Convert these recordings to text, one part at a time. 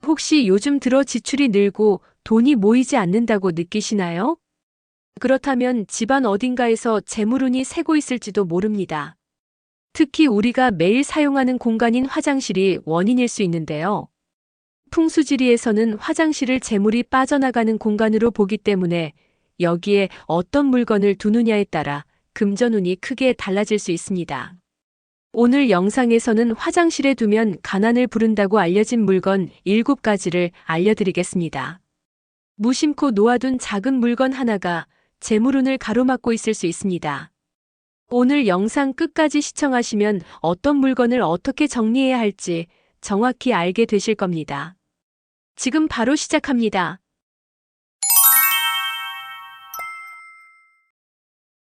혹시 요즘 들어 지출이 늘고 돈이 모이지 않는다고 느끼시나요? 그렇다면 집안 어딘가에서 재물운이 새고 있을지도 모릅니다. 특히 우리가 매일 사용하는 공간인 화장실이 원인일 수 있는데요. 풍수지리에서는 화장실을 재물이 빠져나가는 공간으로 보기 때문에 여기에 어떤 물건을 두느냐에 따라 금전운이 크게 달라질 수 있습니다. 오늘 영상에서는 화장실에 두면 가난을 부른다고 알려진 물건 7가지를 알려드리겠습니다. 무심코 놓아둔 작은 물건 하나가 재물운을 가로막고 있을 수 있습니다. 오늘 영상 끝까지 시청하시면 어떤 물건을 어떻게 정리해야 할지 정확히 알게 되실 겁니다. 지금 바로 시작합니다.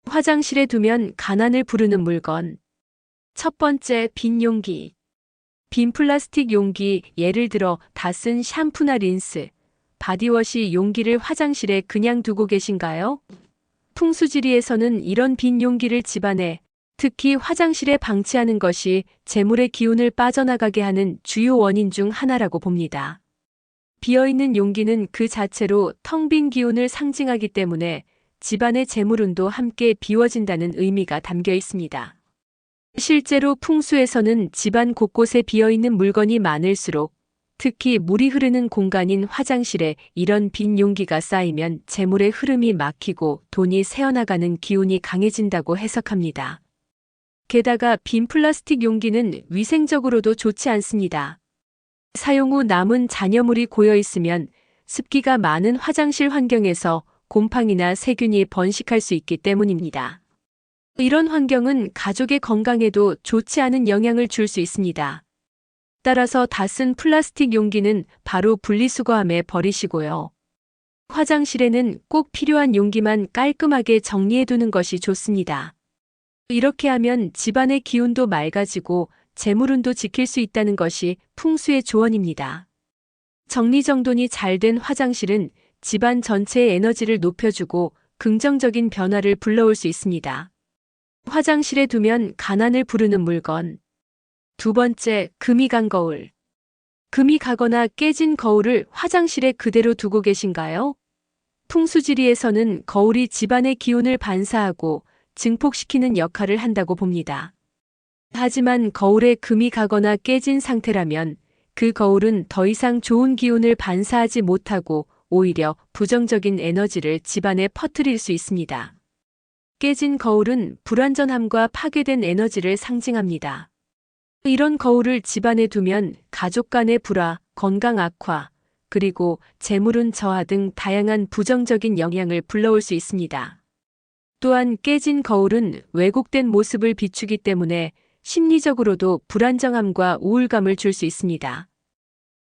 화장실에 두면 가난을 부르는 물건. 첫 번째, 빈 용기. 빈 플라스틱 용기, 예를 들어 다 쓴 샴푸나 린스, 바디워시 용기를 화장실에 그냥 두고 계신가요? 풍수지리에서는 이런 빈 용기를 집안에, 특히 화장실에 방치하는 것이 재물의 기운을 빠져나가게 하는 주요 원인 중 하나라고 봅니다. 비어있는 용기는 그 자체로 텅 빈 기운을 상징하기 때문에 집안의 재물운도 함께 비워진다는 의미가 담겨 있습니다. 실제로 풍수에서는 집안 곳곳에 비어있는 물건이 많을수록 특히 물이 흐르는 공간인 화장실에 이런 빈 용기가 쌓이면 재물의 흐름이 막히고 돈이 새어나가는 기운이 강해진다고 해석합니다. 게다가 빈 플라스틱 용기는 위생적으로도 좋지 않습니다. 사용 후 남은 잔여물이 고여 있으면 습기가 많은 화장실 환경에서 곰팡이나 세균이 번식할 수 있기 때문입니다. 이런 환경은 가족의 건강에도 좋지 않은 영향을 줄 수 있습니다. 따라서 다 쓴 플라스틱 용기는 바로 분리수거함에 버리시고요. 화장실에는 꼭 필요한 용기만 깔끔하게 정리해두는 것이 좋습니다. 이렇게 하면 집안의 기운도 맑아지고 재물운도 지킬 수 있다는 것이 풍수의 조언입니다. 정리정돈이 잘 된 화장실은 집안 전체의 에너지를 높여주고 긍정적인 변화를 불러올 수 있습니다. 화장실에 두면 가난을 부르는 물건. 두 번째, 금이 간 거울. 금이 가거나 깨진 거울을 화장실에 그대로 두고 계신가요? 풍수지리에서는 거울이 집안의 기운을 반사하고 증폭시키는 역할을 한다고 봅니다. 하지만 거울에 금이 가거나 깨진 상태라면 그 거울은 더 이상 좋은 기운을 반사하지 못하고 오히려 부정적인 에너지를 집안에 퍼뜨릴 수 있습니다. 깨진 거울은 불완전함과 파괴된 에너지를 상징합니다. 이런 거울을 집안에 두면 가족 간의 불화, 건강 악화, 그리고 재물운 저하 등 다양한 부정적인 영향을 불러올 수 있습니다. 또한 깨진 거울은 왜곡된 모습을 비추기 때문에 심리적으로도 불안정함과 우울감을 줄 수 있습니다.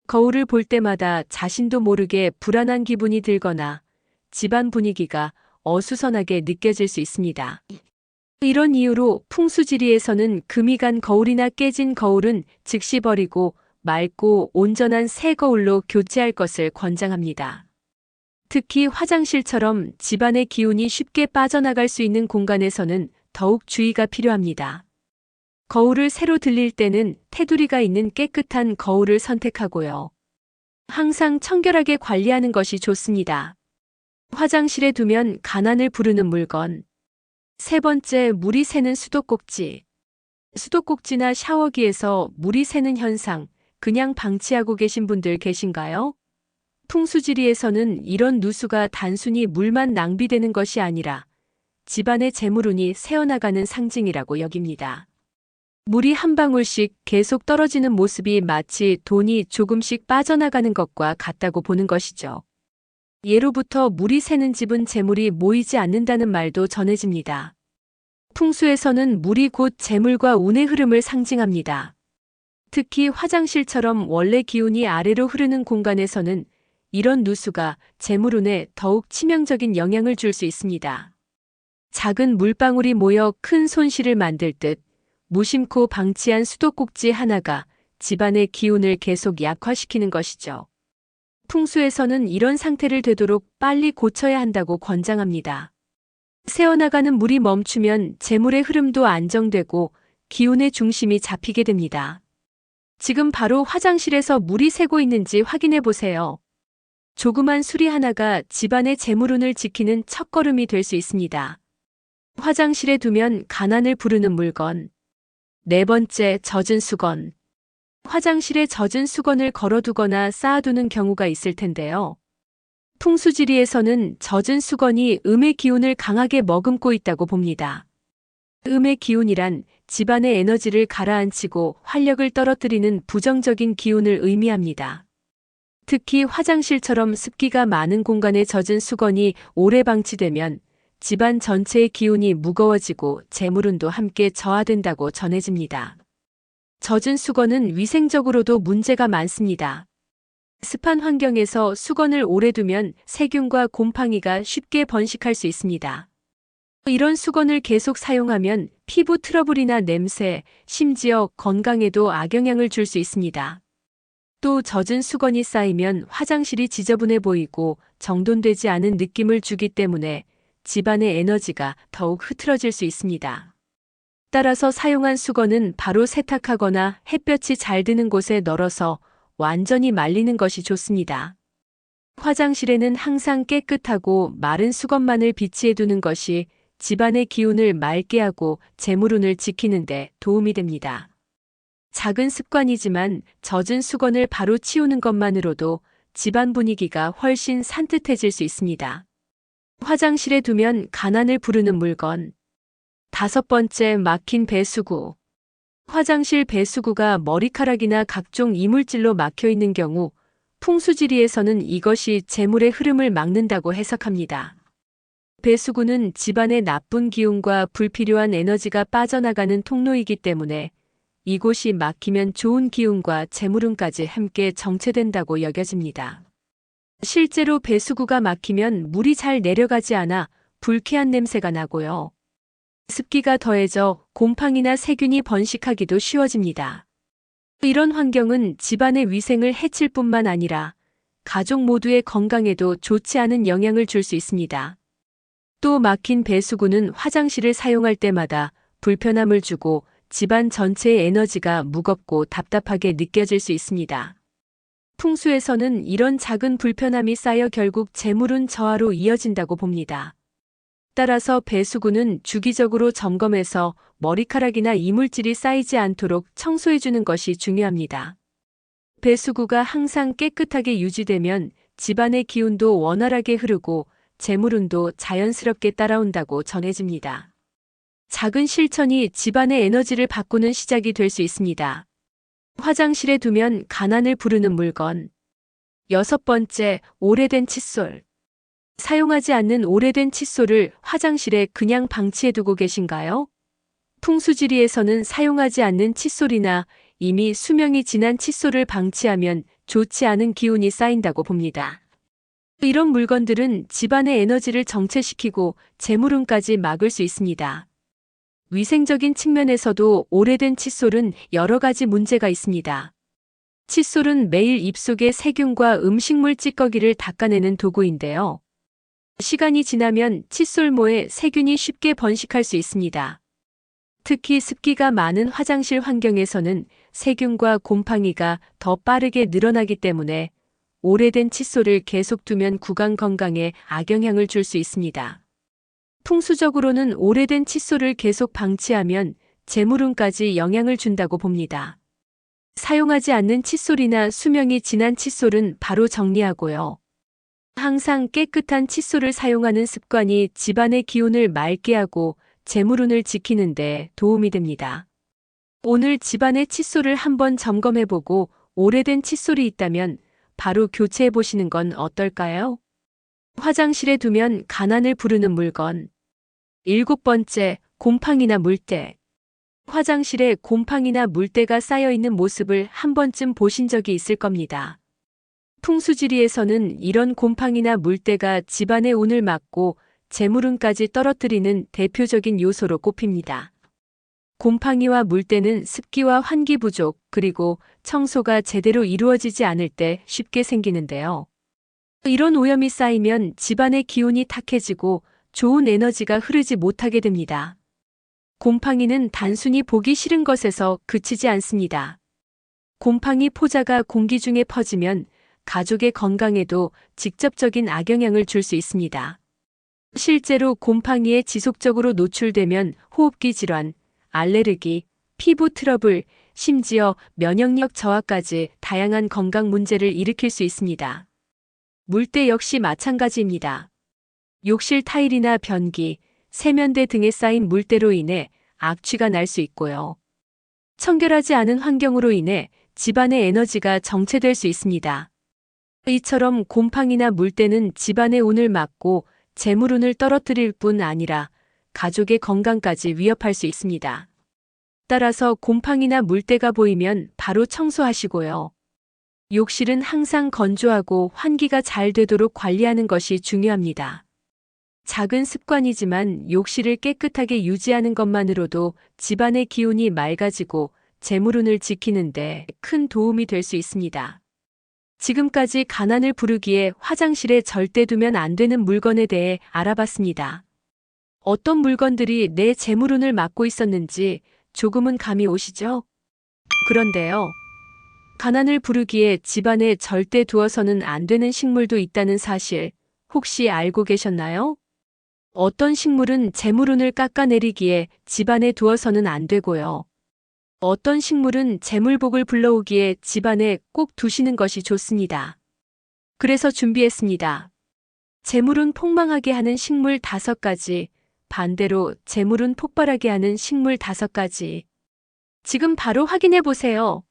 거울을 볼 때마다 자신도 모르게 불안한 기분이 들거나 집안 분위기가 어수선하게 느껴질 수 있습니다. 이런 이유로 풍수지리에서는 금이 간 거울이나 깨진 거울은 즉시 버리고 맑고 온전한 새 거울로 교체할 것을 권장합니다. 특히 화장실처럼 집안의 기운이 쉽게 빠져나갈 수 있는 공간에서는 더욱 주의가 필요합니다. 거울을 새로 들릴 때는 테두리가 있는 깨끗한 거울을 선택하고요. 항상 청결하게 관리하는 것이 좋습니다. 화장실에 두면 가난을 부르는 물건. 세 번째, 물이 새는 수도꼭지. 수도꼭지나 샤워기에서 물이 새는 현상, 그냥 방치하고 계신 분들 계신가요? 풍수지리에서는 이런 누수가 단순히 물만 낭비되는 것이 아니라 집안의 재물운이 새어나가는 상징이라고 여깁니다. 물이 한 방울씩 계속 떨어지는 모습이 마치 돈이 조금씩 빠져나가는 것과 같다고 보는 것이죠. 예로부터 물이 새는 집은 재물이 모이지 않는다는 말도 전해집니다. 풍수에서는 물이 곧 재물과 운의 흐름을 상징합니다. 특히 화장실처럼 원래 기운이 아래로 흐르는 공간에서는 이런 누수가 재물운에 더욱 치명적인 영향을 줄 수 있습니다. 작은 물방울이 모여 큰 손실을 만들 듯 무심코 방치한 수도꼭지 하나가 집안의 기운을 계속 약화시키는 것이죠. 풍수에서는 이런 상태를 되도록 빨리 고쳐야 한다고 권장합니다. 새어나가는 물이 멈추면 재물의 흐름도 안정되고 기운의 중심이 잡히게 됩니다. 지금 바로 화장실에서 물이 새고 있는지 확인해 보세요. 조그만 수리 하나가 집안의 재물운을 지키는 첫걸음이 될 수 있습니다. 화장실에 두면 가난을 부르는 물건. 네 번째, 젖은 수건. 화장실에 젖은 수건을 걸어두거나 쌓아두는 경우가 있을 텐데요. 풍수지리에서는 젖은 수건이 음의 기운을 강하게 머금고 있다고 봅니다. 음의 기운이란 집안의 에너지를 가라앉히고 활력을 떨어뜨리는 부정적인 기운을 의미합니다. 특히 화장실처럼 습기가 많은 공간에 젖은 수건이 오래 방치되면 집안 전체의 기운이 무거워지고 재물운도 함께 저하된다고 전해집니다. 젖은 수건은 위생적으로도 문제가 많습니다. 습한 환경에서 수건을 오래 두면 세균과 곰팡이가 쉽게 번식할 수 있습니다. 이런 수건을 계속 사용하면 피부 트러블이나 냄새, 심지어 건강에도 악영향을 줄 수 있습니다. 또 젖은 수건이 쌓이면 화장실이 지저분해 보이고 정돈되지 않은 느낌을 주기 때문에 집안의 에너지가 더욱 흐트러질 수 있습니다. 따라서 사용한 수건은 바로 세탁하거나 햇볕이 잘 드는 곳에 널어서 완전히 말리는 것이 좋습니다. 화장실에는 항상 깨끗하고 마른 수건만을 비치해 두는 것이 집안의 기운을 맑게 하고 재물운을 지키는 데 도움이 됩니다. 작은 습관이지만 젖은 수건을 바로 치우는 것만으로도 집안 분위기가 훨씬 산뜻해질 수 있습니다. 화장실에 두면 가난을 부르는 물건. 다섯 번째, 막힌 배수구. 화장실 배수구가 머리카락이나 각종 이물질로 막혀 있는 경우 풍수지리에서는 이것이 재물의 흐름을 막는다고 해석합니다. 배수구는 집안의 나쁜 기운과 불필요한 에너지가 빠져나가는 통로이기 때문에 이곳이 막히면 좋은 기운과 재물운까지 함께 정체된다고 여겨집니다. 실제로 배수구가 막히면 물이 잘 내려가지 않아 불쾌한 냄새가 나고요. 습기가 더해져 곰팡이나 세균이 번식하기도 쉬워집니다. 이런 환경은 집안의 위생을 해칠 뿐만 아니라 가족 모두의 건강에도 좋지 않은 영향을 줄 수 있습니다. 또 막힌 배수구는 화장실을 사용할 때마다 불편함을 주고 집안 전체의 에너지가 무겁고 답답하게 느껴질 수 있습니다. 풍수에서는 이런 작은 불편함이 쌓여 결국 재물운 저하로 이어진다고 봅니다. 따라서 배수구는 주기적으로 점검해서 머리카락이나 이물질이 쌓이지 않도록 청소해주는 것이 중요합니다. 배수구가 항상 깨끗하게 유지되면 집안의 기운도 원활하게 흐르고 재물운도 자연스럽게 따라온다고 전해집니다. 작은 실천이 집안의 에너지를 바꾸는 시작이 될 수 있습니다. 화장실에 두면 가난을 부르는 물건. 여섯 번째, 오래된 칫솔. 사용하지 않는 오래된 칫솔을 화장실에 그냥 방치해두고 계신가요? 풍수지리에서는 사용하지 않는 칫솔이나 이미 수명이 지난 칫솔을 방치하면 좋지 않은 기운이 쌓인다고 봅니다. 이런 물건들은 집안의 에너지를 정체시키고 재물운까지 막을 수 있습니다. 위생적인 측면에서도 오래된 칫솔은 여러 가지 문제가 있습니다. 칫솔은 매일 입속의 세균과 음식물 찌꺼기를 닦아내는 도구인데요. 시간이 지나면 칫솔모에 세균이 쉽게 번식할 수 있습니다. 특히 습기가 많은 화장실 환경에서는 세균과 곰팡이가 더 빠르게 늘어나기 때문에 오래된 칫솔을 계속 두면 구강 건강에 악영향을 줄 수 있습니다. 풍수적으로는 오래된 칫솔을 계속 방치하면 재물운까지 영향을 준다고 봅니다. 사용하지 않는 칫솔이나 수명이 지난 칫솔은 바로 정리하고요. 항상 깨끗한 칫솔을 사용하는 습관이 집안의 기운을 맑게 하고 재물운을 지키는 데 도움이 됩니다. 오늘 집안의 칫솔을 한번 점검해보고 오래된 칫솔이 있다면 바로 교체해 보시는 건 어떨까요? 화장실에 두면 가난을 부르는 물건. 일곱 번째, 곰팡이나 물때. 화장실에 곰팡이나 물때가 쌓여 있는 모습을 한 번쯤 보신 적이 있을 겁니다. 풍수지리에서는 이런 곰팡이나 물때가 집안의 운을 막고 재물운까지 떨어뜨리는 대표적인 요소로 꼽힙니다. 곰팡이와 물때는 습기와 환기 부족, 그리고 청소가 제대로 이루어지지 않을 때 쉽게 생기는데요. 이런 오염이 쌓이면 집안의 기운이 탁해지고 좋은 에너지가 흐르지 못하게 됩니다. 곰팡이는 단순히 보기 싫은 것에서 그치지 않습니다. 곰팡이 포자가 공기 중에 퍼지면 가족의 건강에도 직접적인 악영향을 줄 수 있습니다. 실제로 곰팡이에 지속적으로 노출되면 호흡기 질환, 알레르기, 피부 트러블, 심지어 면역력 저하까지 다양한 건강 문제를 일으킬 수 있습니다. 물때 역시 마찬가지입니다. 욕실 타일이나 변기, 세면대 등에 쌓인 물때로 인해 악취가 날 수 있고요. 청결하지 않은 환경으로 인해 집안의 에너지가 정체될 수 있습니다. 이처럼 곰팡이나 물때는 집안의 운을 막고 재물운을 떨어뜨릴 뿐 아니라 가족의 건강까지 위협할 수 있습니다. 따라서 곰팡이나 물때가 보이면 바로 청소하시고요. 욕실은 항상 건조하고 환기가 잘 되도록 관리하는 것이 중요합니다. 작은 습관이지만 욕실을 깨끗하게 유지하는 것만으로도 집안의 기운이 맑아지고 재물운을 지키는데 큰 도움이 될 수 있습니다. 지금까지 가난을 부르기에 화장실에 절대 두면 안 되는 물건에 대해 알아봤습니다. 어떤 물건들이 내 재물운을 막고 있었는지 조금은 감이 오시죠? 그런데요. 가난을 부르기에 집안에 절대 두어서는 안 되는 식물도 있다는 사실 혹시 알고 계셨나요? 어떤 식물은 재물운을 깎아내리기에 집안에 두어서는 안 되고요. 어떤 식물은 재물복을 불러오기에 집안에 꼭 두시는 것이 좋습니다. 그래서 준비했습니다. 재물운 폭망하게 하는 식물 5가지, 반대로 재물운 폭발하게 하는 식물 5가지. 지금 바로 확인해 보세요.